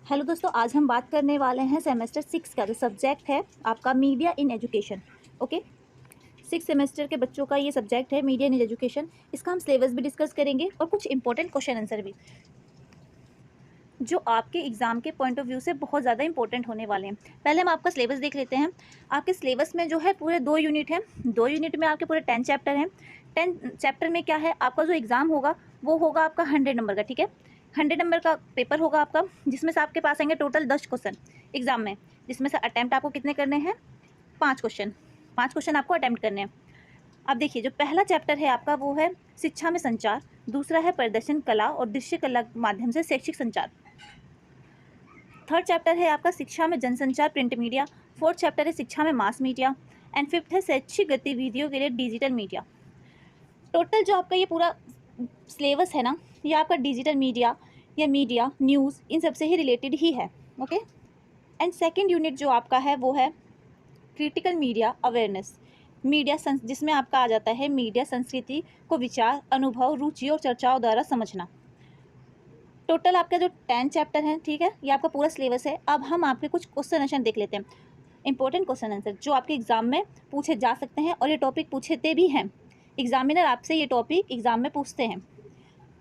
Hello दोस्तों, आज हम बात करने वाले हैं सेमेस्टर 6 का जो सब्जेक्ट है आपका media in education. Okay, 6 semester के बच्चों का ये सब्जेक्ट है मीडिया इन एजुकेशन। इसका हम सिलेबस भी डिस्कस करेंगे और कुछ इंपॉर्टेंट क्वेश्चन आंसर भी, जो आपके एग्जाम के पॉइंट ऑफ व्यू से बहुत ज़्यादा इंपॉर्टेंट होने वाले हैं। पहले हम आपका सिलेबस देख लेते हैं। आपके सिलेबस में जो है पूरे 2 यूनिट हैं। 2 यूनिट में आपके पूरे 10 चैप्टर हैं। 10 चैप्टर में क्या है, आपका जो एग्ज़ाम होगा वो होगा आपका 100 नंबर का। ठीक है, 100 नंबर का पेपर होगा आपका, जिसमें से आपके पास आएंगे टोटल 10 क्वेश्चन एग्जाम में, जिसमें से अटैम्प्ट आपको कितने करने हैं, 5 क्वेश्चन। 5 क्वेश्चन आपको अटैम्प्ट करने हैं। अब देखिए, जो पहला चैप्टर है आपका वो है शिक्षा में संचार, दूसरा है प्रदर्शन कला और दृश्य कला के माध्यम से शैक्षिक संचार। थर्ड चैप्टर है आपका शिक्षा में जनसंचार प्रिंट मीडिया। फोर्थ चैप्टर है शिक्षा में मास मीडिया एंड फिफ्थ है शैक्षिक गतिविधियों के लिए डिजिटल मीडिया। टोटल जो आपका ये पूरा सिलेबस है ना, ये आपका डिजिटल मीडिया या मीडिया न्यूज़ इन सब से ही रिलेटेड ही है। ओके, एंड सेकेंड यूनिट जो आपका है वो है क्रिटिकल मीडिया अवेयरनेस, जिसमें आपका आ जाता है मीडिया संस्कृति को विचार, अनुभव, रुचि और चर्चाओं द्वारा समझना। टोटल आपका जो 10 चैप्टर हैं, ठीक है, ये आपका पूरा सिलेबस है। अब हम आपके कुछ क्वेश्चन आंसर देख लेते हैं, इंपॉर्टेंट क्वेश्चन आंसर जो आपके एग्जाम में पूछे जा सकते हैं और ये टॉपिक पूछते भी हैं। एग्जामिनर आपसे ये टॉपिक एग्जाम में पूछते हैं।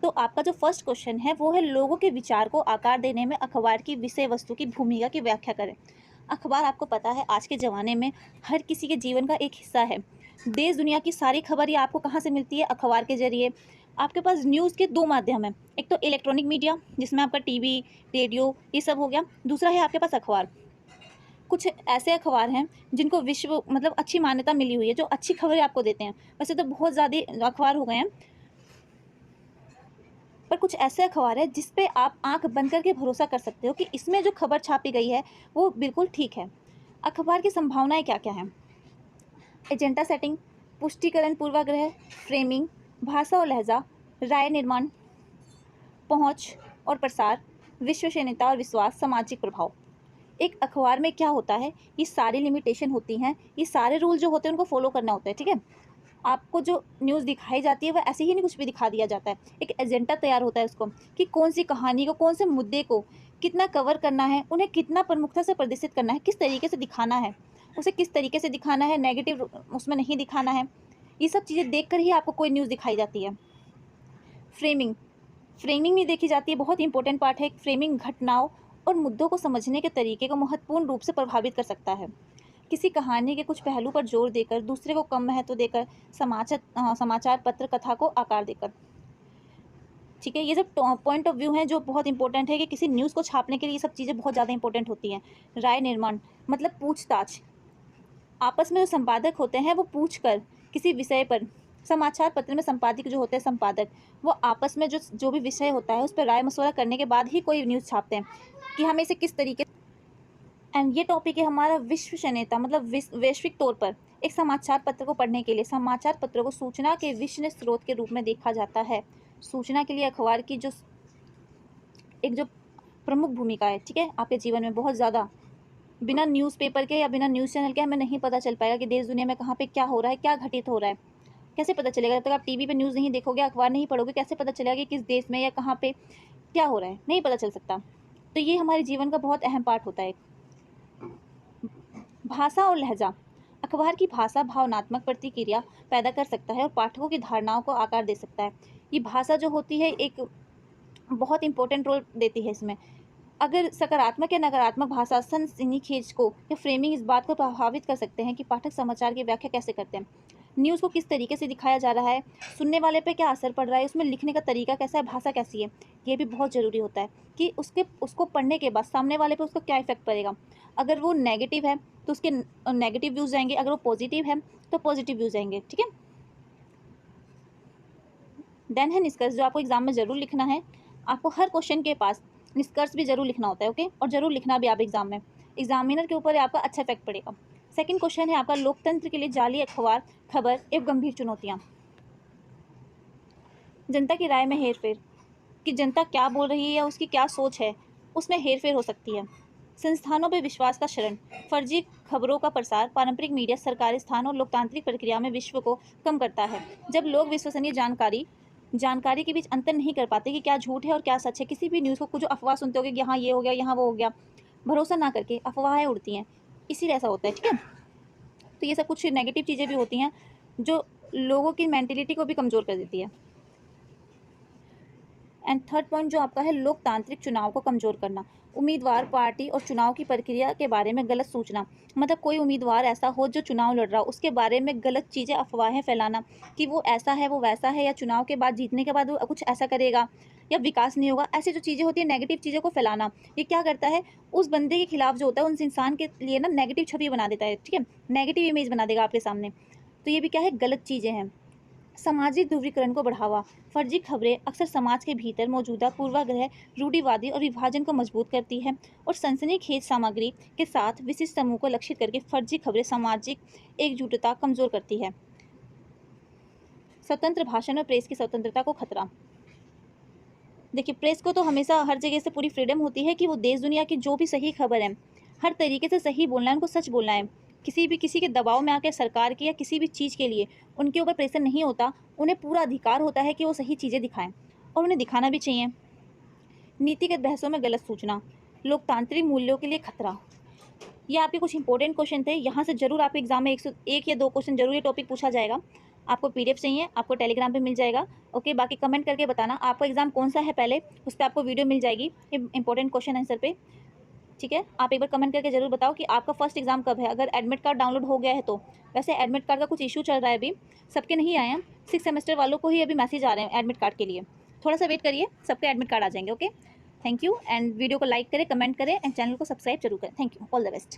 तो आपका जो फर्स्ट क्वेश्चन है वो है लोगों के विचार को आकार देने में अखबार की विषय वस्तु की भूमिका की व्याख्या करें। अखबार आपको पता है आज के ज़माने में हर किसी के जीवन का एक हिस्सा है। देश दुनिया की सारी खबर ये आपको कहाँ से मिलती है, अखबार के जरिए। आपके पास न्यूज़ के 2 माध्यम हैं, एक तो इलेक्ट्रॉनिक मीडिया जिसमें आपका टीवी, रेडियो ये सब हो गया, दूसरा है आपके पास अखबार। कुछ ऐसे अखबार हैं जिनको विश्व मतलब अच्छी मान्यता मिली हुई है, जो अच्छी खबरें आपको देते हैं। वैसे तो बहुत ज़्यादा अखबार हो गए हैं, पर कुछ ऐसे अखबार है जिस पे आप आंख बंद करके भरोसा कर सकते हो कि इसमें जो खबर छापी गई है वो बिल्कुल ठीक है। अखबार की संभावनाएं क्या क्या हैं? एजेंडा सेटिंग, पुष्टिकरण, पूर्वाग्रह, फ्रेमिंग, भाषा और लहजा, राय निर्माण, पहुंच और प्रसार, विश्वसनीयता और विश्वास, सामाजिक प्रभाव। एक अखबार में क्या होता है, ये सारी लिमिटेशन होती हैं, ये सारे रूल जो होते हैं उनको फॉलो करना होता है। ठीक है, आपको जो न्यूज़ दिखाई जाती है वह ऐसे ही नहीं कुछ भी दिखा दिया जाता है। एक एजेंडा तैयार होता है उसको, कि कौन सी कहानी को, कौन से मुद्दे को कितना कवर करना है, उन्हें कितना प्रमुखता से प्रदर्शित करना है, किस तरीके से दिखाना है, उसे किस तरीके से दिखाना है, नेगेटिव उसमें नहीं दिखाना है। ये सब चीज़ें देख कर ही आपको कोई न्यूज़ दिखाई जाती है। फ्रेमिंग, फ्रेमिंग भी देखी जाती है, बहुत इंपॉर्टेंट पार्ट है। फ्रेमिंग घटनाओं और मुद्दों को समझने के तरीके को महत्वपूर्ण रूप से प्रभावित कर सकता है। किसी कहानी के कुछ पहलू पर जोर देकर, दूसरे को कम महत्व देकर, समाचार पत्र कथा को आकार देकर। ठीक है, ये सब पॉइंट ऑफ व्यू हैं जो बहुत इंपॉर्टेंट है कि किसी न्यूज़ को छापने के लिए ये सब चीज़ें बहुत ज़्यादा इंपॉर्टेंट होती हैं। राय निर्माण मतलब पूछताछ, आपस में जो संपादक होते हैं वो पूछ कर किसी विषय पर, समाचार पत्र में संपादक जो होते हैं संपादक, वो आपस में जो भी विषय होता है उस पर राय मशवरा करने के बाद ही कोई न्यूज़ छापते हैं कि हमें इसे किस तरीके। एंड ये टॉपिक है हमारा विश्वसनीयता, मतलब वैश्विक तौर पर एक समाचार पत्र को पढ़ने के लिए समाचार पत्रों को सूचना के विश्वसनीय स्रोत के रूप में देखा जाता है। सूचना के लिए अखबार की जो प्रमुख भूमिका है, ठीक है, आपके जीवन में बहुत ज़्यादा। बिना न्यूज़पेपर के या बिना न्यूज़ चैनल के हमें नहीं पता चल पाएगा कि देश दुनिया में कहाँ पे क्या हो रहा है, क्या घटित हो रहा है। कैसे पता चलेगा? जब तक आप टीवी पे न्यूज़ नहीं देखोगे, अखबार नहीं पढ़ोगे, कैसे पता चलेगा कि किस देश में या कहाँ पे क्या हो रहा है? नहीं पता चल सकता। तो ये हमारे जीवन का बहुत अहम पार्ट होता है। भाषा और लहजा, अखबार की भाषा भावनात्मक प्रतिक्रिया पैदा कर सकता है और पाठकों की धारणाओं को आकार दे सकता है। ये भाषा जो होती है एक बहुत इंपॉर्टेंट रोल देती है इसमें। अगर सकारात्मक या नकारात्मक भाषा, सनसनी खींच को या फ्रेमिंग इस बात को प्रभावित कर सकते हैं कि पाठक समाचार की व्याख्या कैसे करते हैं। न्यूज़ को किस तरीके से दिखाया जा रहा है, सुनने वाले पे क्या असर पड़ रहा है, उसमें लिखने का तरीका कैसा है, भाषा कैसी है, ये भी बहुत ज़रूरी होता है कि उसको पढ़ने के बाद सामने वाले पे उसको क्या इफेक्ट पड़ेगा। अगर वो नेगेटिव है तो उसके नेगेटिव व्यूज़ आएंगे, अगर वो पॉजिटिव है तो पॉजिटिव व्यूज़ आएंगे। ठीक है, देन है निष्कर्ष, जो आपको एग्जाम में ज़रूर लिखना है। आपको हर क्वेश्चन के पास निष्कर्ष भी ज़रूर लिखना होता है। ओके, और ज़रूर लिखना भी आप एग्जाम में, एग्जामिनर के ऊपर आपका अच्छा इफेक्ट पड़ेगा। सेकंड क्वेश्चन है आपका लोकतंत्र के लिए जाली अखबार खबर एवं गंभीर चुनौतियाँ। जनता की राय में हेरफेर, कि जनता क्या बोल रही है या उसकी क्या सोच है, उसमें हेरफेर हो सकती है। संस्थानों पर विश्वास का क्षरण, फर्जी खबरों का प्रसार, पारंपरिक मीडिया सरकारी स्थान और लोकतांत्रिक प्रक्रिया में विश्व को कम करता है। जब लोग विश्वसनीय जानकारी जानकारी के बीच अंतर नहीं कर पाते कि क्या झूठ है और क्या सच है। किसी भी न्यूज़ को कुछ अफवाह सुनते होगे कि यहाँ ये हो गया, यहाँ वो हो गया, भरोसा ना करके अफवाहें उड़ती हैं, इसीलिए ऐसा होता है, ठीक है। तो ये सब कुछ नेगेटिव चीज़ें भी होती हैं जो लोगों की मेंटेलिटी को भी कमज़ोर कर देती है। एंड थर्ड पॉइंट जो आपका है, लोकतांत्रिक चुनाव को कमज़ोर करना। उम्मीदवार, पार्टी और चुनाव की प्रक्रिया के बारे में गलत सूचना, मतलब कोई उम्मीदवार ऐसा हो जो चुनाव लड़ रहा हो, उसके बारे में गलत चीज़ें, अफवाहें फैलाना कि वो ऐसा है, वो वैसा है, या चुनाव के बाद, जीतने के बाद वो कुछ ऐसा करेगा या विकास नहीं होगा, ऐसी जो चीज़ें होती है, नेगेटिव चीज़ों को फैलाना, ये क्या करता है, उस बंदे के खिलाफ जो होता है, उस इंसान के लिए ना नेगेटिव छवि बना देता है, ठीक है, नेगेटिव इमेज बना देगा आपके सामने। तो ये भी क्या है, गलत चीज़ें हैं। सामाजिक ध्रुवीकरण को बढ़ावा। फर्जी खबरें अक्सर समाज के भीतर मौजूदा पूर्वाग्रह, रूढ़िवादी और विभाजन को मजबूत करती है, और सनसनीखेज सामग्री के साथ विशिष्ट समूह को लक्षित करके फर्जी खबरें सामाजिक एकजुटता कमजोर करती है। स्वतंत्र भाषण और प्रेस की स्वतंत्रता को खतरा। देखिए, प्रेस को तो हमेशा हर जगह से पूरी फ्रीडम होती है कि वो देश दुनिया की जो भी सही खबर है, हर तरीके से सही बोलना है, उनको सच बोलना है। किसी के दबाव में आकर सरकार की या किसी भी चीज़ के लिए उनके ऊपर प्रेशर नहीं होता। उन्हें पूरा अधिकार होता है कि वो सही चीज़ें दिखाएं, और उन्हें दिखाना भी चाहिए। नीतिगत बहसों में गलत सूचना, लोकतांत्रिक मूल्यों के लिए खतरा। ये आपके कुछ इंपॉर्टेंट क्वेश्चन थे। यहाँ से जरूर आपके एग्जाम में 101 या 2 क्वेश्चन जरूर ये टॉपिक पूछा जाएगा। आपको पीडीएफ चाहिए, आपको टेलीग्राम पे मिल जाएगा। ओके, बाकी कमेंट करके बताना आपका एग्जाम कौन सा है, पहले उस पर आपको वीडियो मिल जाएगी इंपॉर्टेंट क्वेश्चन आंसर पे, ठीक है। आप एक बार कमेंट करके जरूर बताओ कि आपका फर्स्ट एग्जाम कब है, अगर एडमिट कार्ड डाउनलोड हो गया है तो। वैसे एडमिट कार्ड का कुछ इशू चल रहा है अभी, सबके नहीं आए हैं, 6 सेमेस्टर वालों को ही अभी मैसेज आ रहे हैं एडमिट कार्ड के लिए। थोड़ा सा वेट करिए, सबके एडमिट कार्ड आ जाएंगे। Okay, thank you, and video को लाइक करें, कमेंट करें, एंड चैनल को सब्सक्राइब जरूर करें। Thank you, all the best.